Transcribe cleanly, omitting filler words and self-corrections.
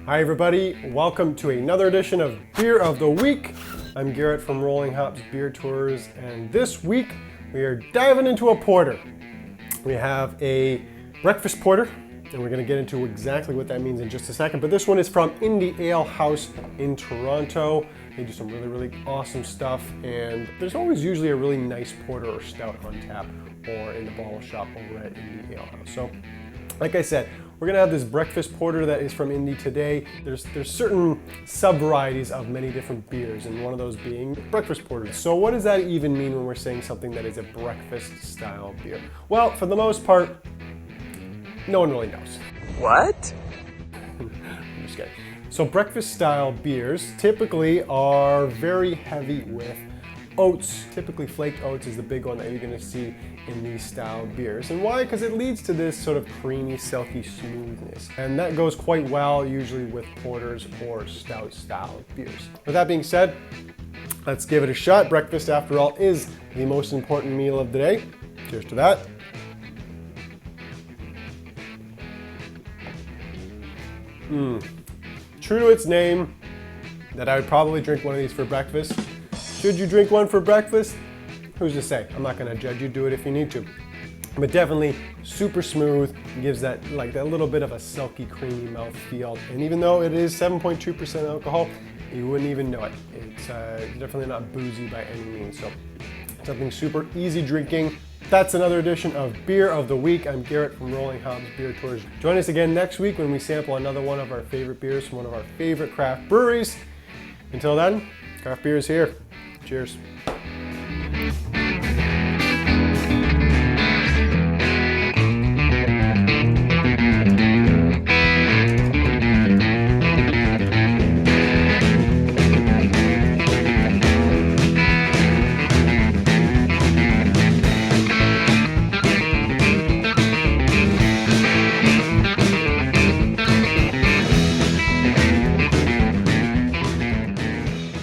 Hi everybody, welcome to another edition of Beer of the Week. I'm Garrett from Rolling Hops Beer Tours, and this week we are diving into a porter. We have a breakfast porter, and we're going to get into exactly what that means in just a second, but this one is from Indie Ale House in Toronto. They do some really awesome stuff, and there's always usually a really nice porter or stout on tap or in the bottle shop over at Indie Ale House. So, like I said, we're gonna have this breakfast porter that is from Indie today. There's certain sub-varieties of many different beers, and one of those being breakfast porters. So what does that even mean when we're saying something that is a breakfast style beer? Well, for the most part, no one really knows. What? I'm just kidding. So breakfast style beers typically are very heavy with oats. Typically flaked oats is the big one that you're gonna see in these style beers. And why? Because it leads to this sort of creamy, silky smoothness. And that goes quite well usually with porters or stout style beers. With that being said, let's give it a shot. Breakfast, after all, is the most important meal of the day. Cheers to that. True to its name, that I would probably drink one of these for breakfast. Should you drink one for breakfast? Who's to say? I'm not gonna judge you, do it if you need to. But definitely super smooth, gives that little bit of a silky, creamy mouthfeel. And even though it is 7.2% alcohol, you wouldn't even know it. It's definitely not boozy by any means. So something super easy drinking. That's another edition of Beer of the Week. I'm Garrett from Rolling Hops Beer Tours. Join us again next week when we sample another one of our favorite beers from one of our favorite craft breweries. Until then, craft beer is here. Cheers.